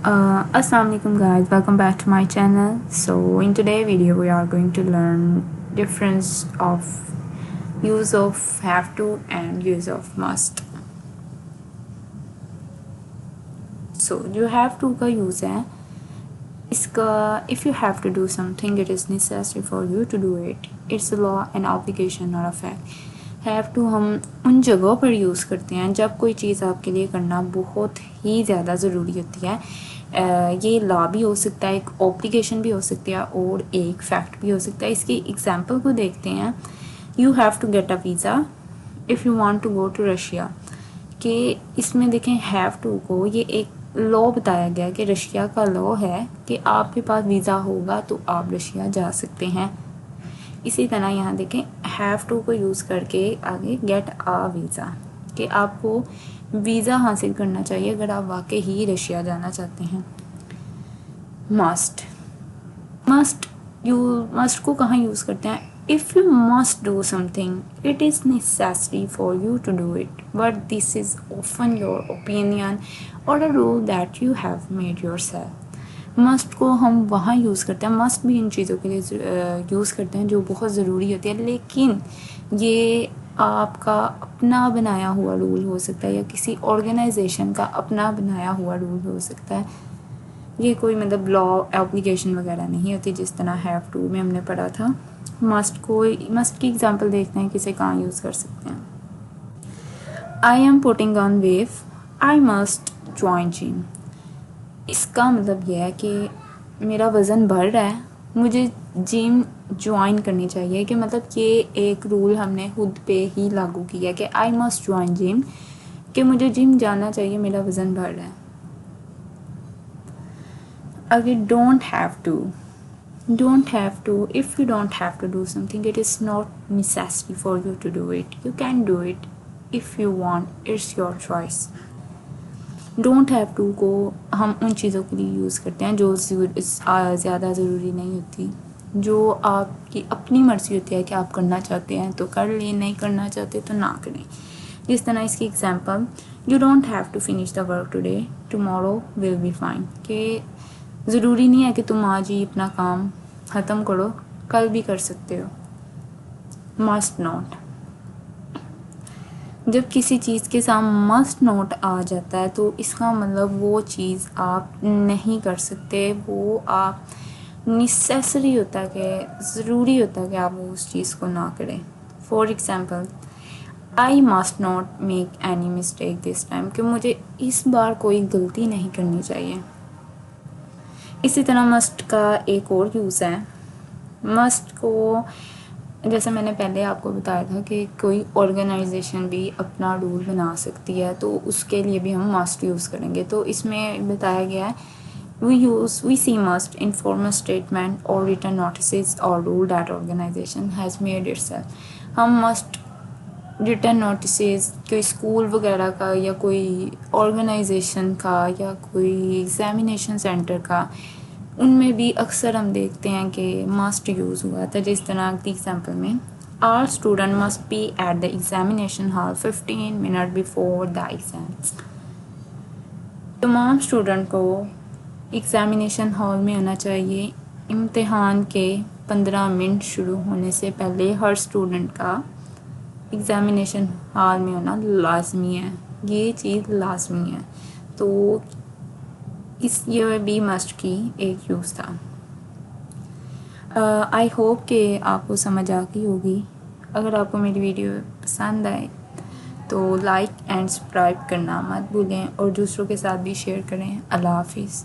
Assalamu alaikum guys, welcome back to my channel. So in today's video we are going to learn difference of use of have to and use of must. So जो have to का use है इसका if you have to do something it is necessary for you to do it. It's a law, an obligation or a fact. Have to हम उन जगहों पर use करते हैं जब कोई चीज़ आपके लिए करना बहुत ही ज़्यादा ज़रूरी होती है। ये लॉ भी हो सकता है, एक ऑब्लिगेशन भी हो सकती है और एक फैक्ट भी हो सकता है। इसकी एग्जांपल को देखते हैं। You have to get a visa if you want to go to Russia. कि इसमें देखें हैव टू को ये एक लॉ बताया गया कि रशिया का लॉ है कि आपके पास वीज़ा होगा तो आप रशिया जा सकते हैं। इसी तरह यहाँ देखें हैव टू को यूज़ करके आगे गेट आ वीज़ा कि आपको वीज़ा हासिल करना चाहिए अगर आप वाकई ही रशिया जाना चाहते हैं। मस्ट को कहाँ यूज़ करते हैं? If you must do something it is necessary for you to do it but this is often your opinion or a rule that you have made yourself. Must को हम वहाँ यूज़ करते हैं, must भी इन चीज़ों के लिए यूज़ करते हैं जो बहुत ज़रूरी होती है, लेकिन ये आपका अपना बनाया हुआ रूल हो सकता है या किसी ऑर्गेनाइजेशन का अपना बनाया हुआ रूल हो सकता है। ये कोई मतलब लॉ एप्लीकेशन वगैरह नहीं होती जिस तरह हैव टू में हमने पढ़ा था। मस्ट की एग्जांपल देखते हैं किसे कहाँ यूज़ कर सकते हैं। I am putting on wave, I must join gym. इसका मतलब यह है कि मेरा वज़न बढ़ रहा है, मुझे जिम ज्वाइन करनी चाहिए। कि मतलब ये एक रूल हमने खुद पे ही लागू किया कि आई मस्ट ज्वाइन जिम, कि मुझे जिम जाना चाहिए, मेरा वज़न बढ़ रहा है। अगर don't have to if you don't have to do something it is not necessary for you to do it, you can do it if you want, it's your choice. Don't have to को हम उन चीज़ों के लिए use करते हैं जो ज़्यादा ज़रूरी नहीं होती, जो आपकी अपनी मर्ज़ी होती है कि आप करना चाहते हैं तो कर लें, नहीं करना चाहते तो ना करें। जिस तरह इसकी example, you don't have to finish the work today, tomorrow will be fine. कि ज़रूरी नहीं है कि तुम आज ही अपना काम ख़त्म करो, कल भी कर सकते हो। मस्ट नॉट, जब किसी चीज़ के साथ मस्ट नॉट आ जाता है तो इसका मतलब वो चीज़ आप नहीं कर सकते, वो आप नेसेसरी होता है कि ज़रूरी होता है कि आप वो उस चीज़ को ना करें। For example, I must not make any mistake this time, कि मुझे इस बार कोई गलती नहीं करनी चाहिए। इसी तरह मस्ट का एक और यूज़ है। मस्ट को जैसे मैंने पहले आपको बताया था कि कोई ऑर्गेनाइजेशन भी अपना रूल बना सकती है तो उसके लिए भी हम मस्ट यूज़ करेंगे। तो इसमें बताया गया है we see must in formal statement or written notices or rule that organization has made itself। हम मस्ट रिटन नोटिस कोई स्कूल वगैरह का या कोई ऑर्गेनाइजेशन का या कोई एग्जामिनेशन सेंटर का, उनमें भी अक्सर हम देखते हैं कि मस्ट यूज़ हुआ था। जिस तरह की एग्जांपल में, all student must be at the examination hall 15 minute before the exam. तमाम स्टूडेंट को एग्जामिनेशन हॉल में आना चाहिए। इम्तिहान के 15 मिनट शुरू होने से पहले हर स्टूडेंट का एग्जामिनेशन हॉल में होना लाजमी है, ये चीज़ लाजमी है। तो ये भी मस्ट की एक यूज़ था। आई होप कि आपको समझ आ गई होगी। अगर आपको मेरी वीडियो पसंद आए तो लाइक एंड सब्सक्राइब करना मत भूलें और दूसरों के साथ भी शेयर करें। अल्लाह हाफिज़।